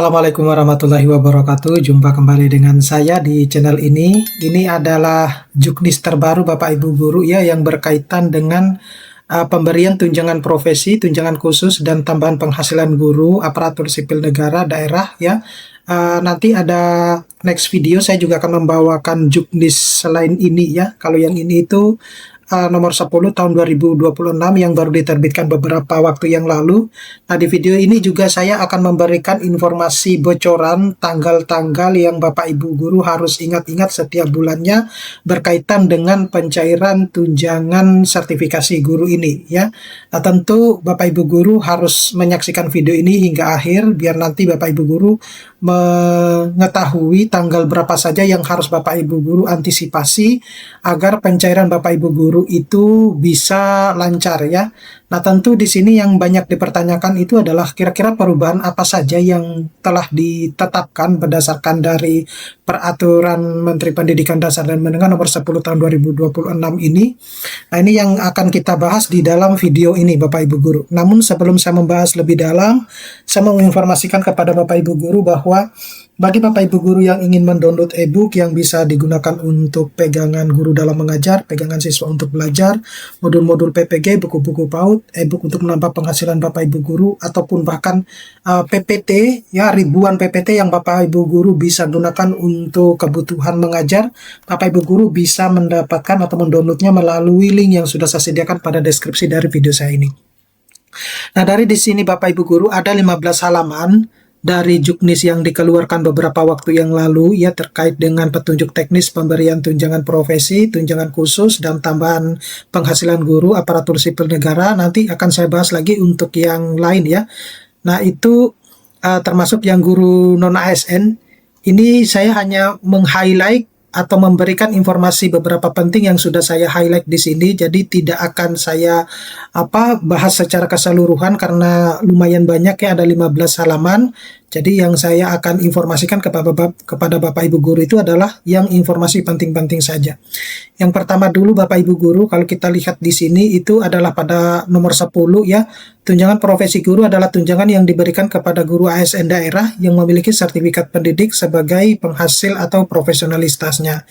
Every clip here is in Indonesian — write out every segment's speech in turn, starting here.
Assalamualaikum warahmatullahi wabarakatuh. Jumpa kembali dengan saya di channel ini. Ini adalah juknis terbaru Bapak Ibu guru ya yang berkaitan dengan pemberian tunjangan profesi, tunjangan khusus dan tambahan penghasilan guru aparatur sipil negara daerah ya. Nanti ada next video saya juga akan membawakan juknis selain ini ya. Kalau yang ini itu nomor 10 tahun 2026 yang baru diterbitkan beberapa waktu yang lalu. Nah, di video ini juga saya akan memberikan informasi bocoran tanggal-tanggal yang Bapak Ibu guru harus ingat-ingat setiap bulannya berkaitan dengan pencairan tunjangan sertifikasi guru ini ya. Nah, tentu Bapak Ibu guru harus menyaksikan video ini hingga akhir biar nanti Bapak Ibu guru mengetahui tanggal berapa saja yang harus Bapak Ibu guru antisipasi agar pencairan Bapak Ibu guru itu bisa lancar ya. Nah, tentu di sini yang banyak dipertanyakan itu adalah kira-kira perubahan apa saja yang telah ditetapkan berdasarkan dari Peraturan Menteri Pendidikan Dasar dan Menengah nomor 10 tahun 2026 ini. Nah, ini yang akan kita bahas di dalam video ini Bapak Ibu guru. Namun sebelum saya membahas lebih dalam, saya mau menginformasikan kepada Bapak Ibu guru bahwa bagi Bapak Ibu guru yang ingin mendownload e-book yang bisa digunakan untuk pegangan guru dalam mengajar, pegangan siswa untuk belajar, modul-modul PPG, buku-buku PAUD, e-book untuk menambah penghasilan Bapak Ibu guru, ataupun bahkan PPT, ya ribuan PPT yang Bapak Ibu guru bisa gunakan untuk kebutuhan mengajar, Bapak Ibu guru bisa mendapatkan atau mendownloadnya melalui link yang sudah saya sediakan pada deskripsi dari video saya ini. Nah, dari di sini Bapak Ibu guru ada 15 halaman dari juknis yang dikeluarkan beberapa waktu yang lalu ya terkait dengan petunjuk teknis pemberian tunjangan profesi, tunjangan khusus dan tambahan penghasilan guru aparatur sipil negara. Nanti akan saya bahas lagi untuk yang lain ya. Nah, itu termasuk yang guru non ASN. Ini saya hanya meng-highlight atau memberikan informasi beberapa penting yang sudah saya highlight di sini. Jadi tidak akan saya bahas secara keseluruhan karena lumayan banyak ya, ada 15 halaman. Jadi yang saya akan informasikan kepada Bapak Ibu guru itu adalah yang informasi penting-penting saja. Yang pertama dulu Bapak Ibu guru, kalau kita lihat di sini itu adalah pada nomor 10 ya. Tunjangan profesi guru adalah tunjangan yang diberikan kepada guru ASN daerah yang memiliki sertifikat pendidik sebagai penghasil atau profesionalitasnya.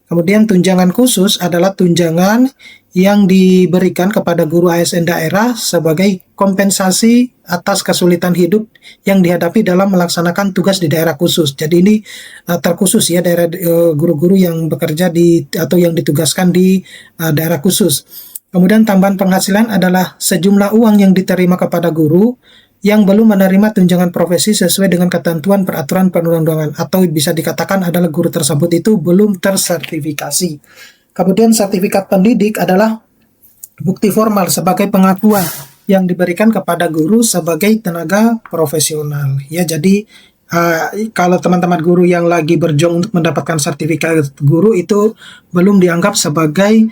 Kemudian tunjangan khusus adalah tunjangan yang diberikan kepada guru ASN daerah sebagai kompensasi atas kesulitan hidup yang dihadapi dalam melaksanakan tugas di daerah khusus. Jadi ini terkhusus ya, daerah guru-guru yang bekerja di atau yang ditugaskan di daerah khusus. Kemudian tambahan penghasilan adalah sejumlah uang yang diterima kepada guru yang belum menerima tunjangan profesi sesuai dengan ketentuan peraturan perundang-undangan, atau bisa dikatakan adalah guru tersebut itu belum tersertifikasi. Kemudian sertifikat pendidik adalah bukti formal sebagai pengakuan yang diberikan kepada guru sebagai tenaga profesional. Ya, jadi kalau teman-teman guru yang lagi berjuang untuk mendapatkan sertifikat guru itu belum dianggap sebagai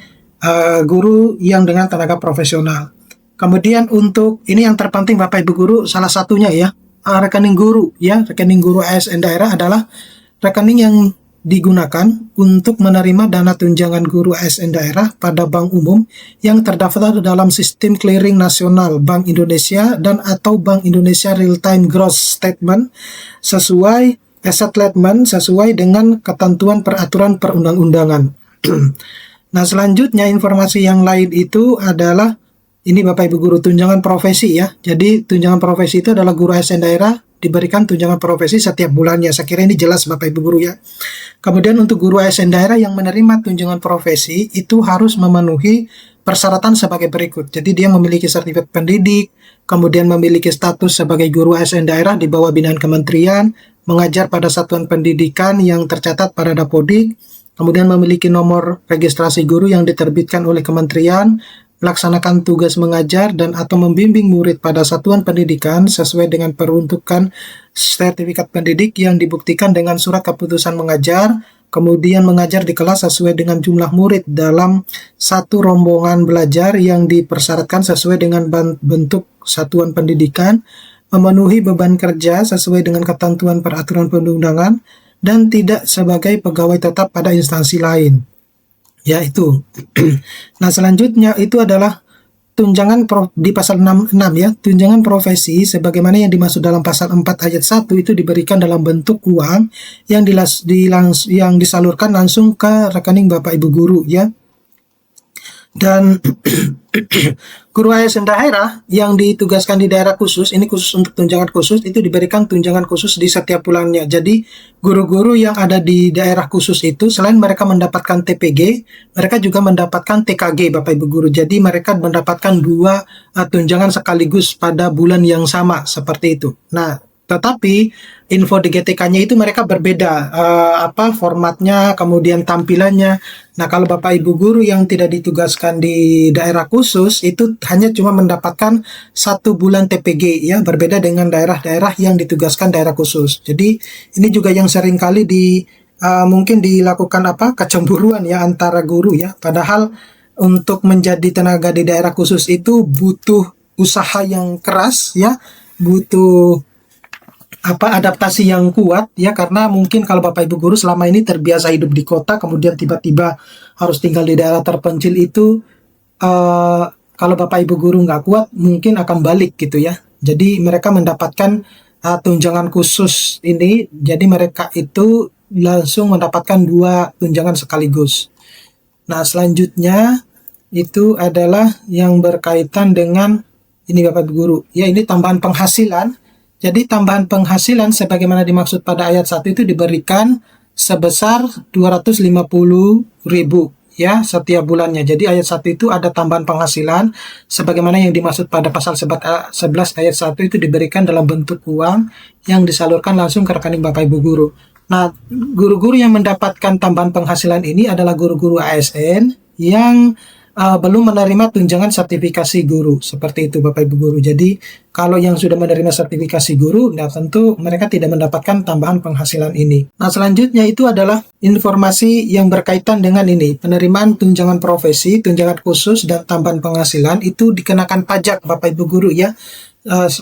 guru yang dengan tenaga profesional. Kemudian untuk ini yang terpenting Bapak Ibu guru, salah satunya ya, rekening guru ya, rekening guru ASN daerah adalah rekening yang digunakan untuk menerima dana tunjangan guru ASN daerah pada bank umum yang terdaftar dalam sistem clearing nasional Bank Indonesia dan atau Bank Indonesia Real Time Gross Statement sesuai dengan ketentuan peraturan perundang-undangan. Nah, selanjutnya informasi yang lain itu adalah ini Bapak Ibu guru, tunjangan profesi ya. Jadi tunjangan profesi itu adalah guru ASN daerah diberikan tunjangan profesi setiap bulannya. Saya kira ini jelas Bapak Ibu guru ya. Kemudian untuk guru ASN daerah yang menerima tunjangan profesi itu harus memenuhi persyaratan sebagai berikut. Jadi dia memiliki sertifikat pendidik, kemudian memiliki status sebagai guru ASN daerah di bawah binaan kementerian, mengajar pada satuan pendidikan yang tercatat pada Dapodik, kemudian memiliki nomor registrasi guru yang diterbitkan oleh kementerian, melaksanakan tugas mengajar dan atau membimbing murid pada satuan pendidikan sesuai dengan peruntukan sertifikat pendidik yang dibuktikan dengan surat keputusan mengajar, kemudian mengajar di kelas sesuai dengan jumlah murid dalam satu rombongan belajar yang dipersyaratkan sesuai dengan bentuk satuan pendidikan, memenuhi beban kerja sesuai dengan ketentuan peraturan perundang-undangan, dan tidak sebagai pegawai tetap pada instansi lain. Ya, itu. Nah, selanjutnya itu adalah di pasal 66 ya, tunjangan profesi sebagaimana yang dimaksud dalam pasal 4 ayat 1 itu diberikan dalam bentuk uang yang disalurkan langsung ke rekening Bapak Ibu guru ya. Dan guru ASN daerah yang ditugaskan di daerah khusus, ini khusus untuk tunjangan khusus, itu diberikan tunjangan khusus di setiap bulannya. Jadi guru-guru yang ada di daerah khusus itu selain mereka mendapatkan TPG, mereka juga mendapatkan TKG Bapak Ibu guru. Jadi mereka mendapatkan dua tunjangan sekaligus pada bulan yang sama seperti itu. Nah, tetapi info di GTK-nya itu mereka berbeda, formatnya, kemudian tampilannya. Nah, kalau Bapak Ibu guru yang tidak ditugaskan di daerah khusus itu hanya cuma mendapatkan 1 bulan TPG ya, berbeda dengan daerah-daerah yang ditugaskan daerah khusus. Jadi ini juga yang sering kali mungkin dilakukan kecemburuan ya antara guru ya. Padahal untuk menjadi tenaga di daerah khusus itu butuh usaha yang keras ya, butuh adaptasi yang kuat ya, karena mungkin kalau Bapak Ibu guru selama ini terbiasa hidup di kota kemudian tiba-tiba harus tinggal di daerah terpencil itu, kalau Bapak Ibu guru nggak kuat mungkin akan balik gitu ya. Jadi mereka mendapatkan tunjangan khusus ini, jadi mereka itu langsung mendapatkan 2 tunjangan sekaligus. Nah, selanjutnya itu adalah yang berkaitan dengan ini Bapak Ibu guru ya, ini tambahan penghasilan. Jadi tambahan penghasilan sebagaimana dimaksud pada ayat 1 itu diberikan sebesar 250.000 ya setiap bulannya. Jadi ayat 1 itu ada tambahan penghasilan sebagaimana yang dimaksud pada pasal 11 ayat 1 itu diberikan dalam bentuk uang yang disalurkan langsung ke rekening Bapak Ibu guru. Nah, guru-guru yang mendapatkan tambahan penghasilan ini adalah guru-guru ASN yang belum menerima tunjangan sertifikasi guru, seperti itu Bapak Ibu guru. Jadi kalau yang sudah menerima sertifikasi guru, nah tentu mereka tidak mendapatkan tambahan penghasilan ini. Nah, selanjutnya itu adalah informasi yang berkaitan dengan ini, penerimaan tunjangan profesi, tunjangan khusus, dan tambahan penghasilan itu dikenakan pajak Bapak Ibu guru ya,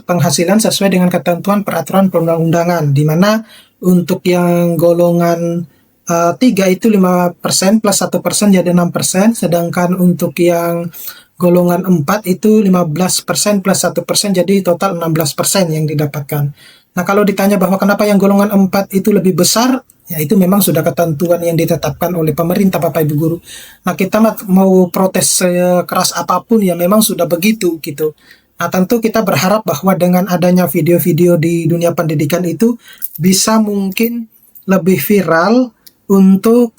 penghasilan sesuai dengan ketentuan peraturan perundang-undangan, di mana untuk yang golongan 3 itu 5% plus 1% jadi 6%, sedangkan untuk yang golongan 4 itu 15% plus 1% jadi total 16% yang didapatkan. Nah, kalau ditanya bahwa kenapa yang golongan 4 itu lebih besar, ya itu memang sudah ketentuan yang ditetapkan oleh pemerintah Bapak Ibu guru. Nah, kita mau protes sekeras apapun ya memang sudah begitu gitu. Nah, tentu kita berharap bahwa dengan adanya video-video di dunia pendidikan itu bisa mungkin lebih viral untuk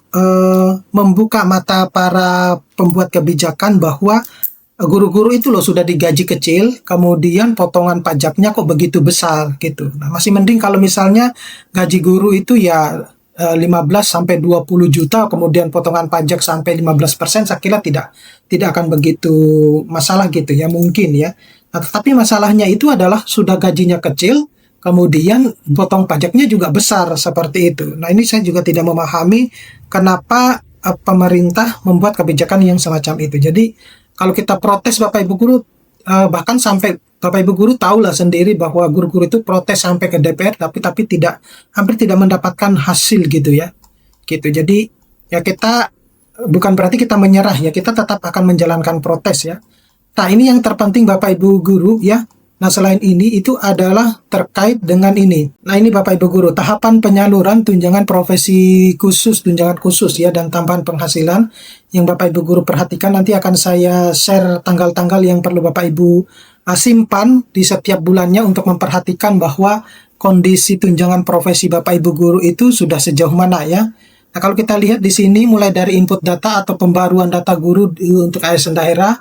membuka mata para pembuat kebijakan bahwa guru-guru itu loh sudah digaji kecil, kemudian potongan pajaknya kok begitu besar gitu. Nah, masih mending kalau misalnya gaji guru itu ya 15 sampai 20 juta, kemudian potongan pajak sampai 15%, saya kira tidak akan begitu masalah gitu ya, mungkin ya. Nah, tetapi masalahnya itu adalah sudah gajinya kecil, kemudian potong pajaknya juga besar seperti itu. Nah, ini saya juga tidak memahami kenapa pemerintah membuat kebijakan yang semacam itu. Jadi kalau kita protes Bapak Ibu guru, bahkan sampai Bapak Ibu guru tahulah sendiri bahwa guru-guru itu protes sampai ke DPR, tapi hampir tidak mendapatkan hasil gitu ya. Gitu. Jadi ya kita bukan berarti kita menyerah ya, kita tetap akan menjalankan protes ya. Nah, ini yang terpenting Bapak Ibu guru ya. Nah, selain ini itu adalah terkait dengan ini. Nah, ini Bapak Ibu guru, tahapan penyaluran tunjangan profesi khusus, tunjangan khusus ya, dan tambahan penghasilan yang Bapak Ibu guru perhatikan. Nanti akan saya share tanggal-tanggal yang perlu Bapak Ibu simpan di setiap bulannya untuk memperhatikan bahwa kondisi tunjangan profesi Bapak Ibu guru itu sudah sejauh mana ya. Nah, kalau kita lihat di sini mulai dari input data atau pembaruan data guru untuk ASN daerah,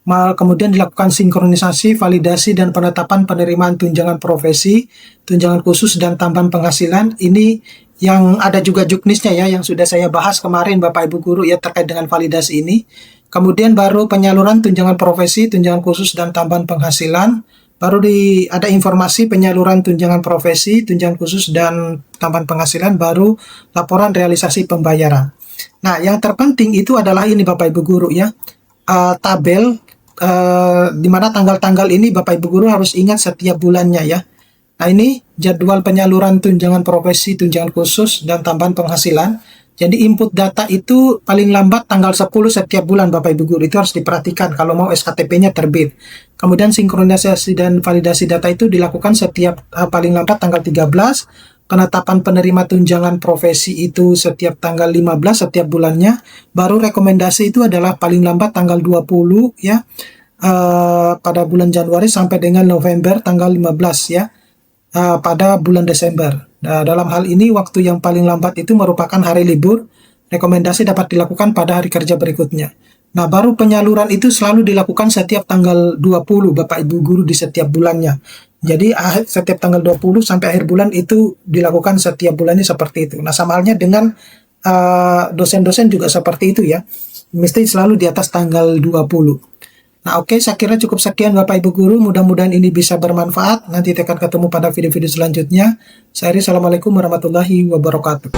kemudian dilakukan sinkronisasi, validasi, dan penetapan penerimaan tunjangan profesi, tunjangan khusus, dan tambahan penghasilan. Ini yang ada juga juknisnya ya, yang sudah saya bahas kemarin Bapak Ibu guru ya terkait dengan validasi ini. Kemudian baru penyaluran tunjangan profesi, tunjangan khusus, dan tambahan penghasilan. Baru ada informasi penyaluran tunjangan profesi, tunjangan khusus, dan tambahan penghasilan, baru laporan realisasi pembayaran. Nah, yang terpenting itu adalah ini Bapak Ibu guru ya, tabel di mana tanggal-tanggal ini Bapak Ibu guru harus ingat setiap bulannya ya. Nah, ini jadwal penyaluran tunjangan profesi, tunjangan khusus, dan tambahan penghasilan. Jadi input data itu paling lambat tanggal 10 setiap bulan Bapak Ibu Guru. Itu harus diperhatikan kalau mau SKTP-nya terbit. Kemudian sinkronisasi dan validasi data itu dilakukan setiap paling lambat tanggal 13. Penetapan penerima tunjangan profesi itu setiap tanggal 15 setiap bulannya. Baru rekomendasi itu adalah paling lambat tanggal 20 ya. Pada bulan Januari sampai dengan November tanggal 15 ya. Pada bulan Desember. Nah, dalam hal ini waktu yang paling lambat itu merupakan hari libur. Rekomendasi dapat dilakukan pada hari kerja berikutnya. Nah, baru penyaluran itu selalu dilakukan setiap tanggal 20 Bapak Ibu Guru di setiap bulannya. Jadi setiap tanggal 20 sampai akhir bulan itu dilakukan setiap bulannya seperti itu. Nah, sama halnya dengan dosen-dosen juga seperti itu ya. Mesti selalu di atas tanggal 20. Nah, oke, saya kira cukup sekian Bapak Ibu Guru. Mudah-mudahan ini bisa bermanfaat. Nanti akan ketemu pada video-video selanjutnya. Saya Eri, Assalamualaikum warahmatullahi wabarakatuh.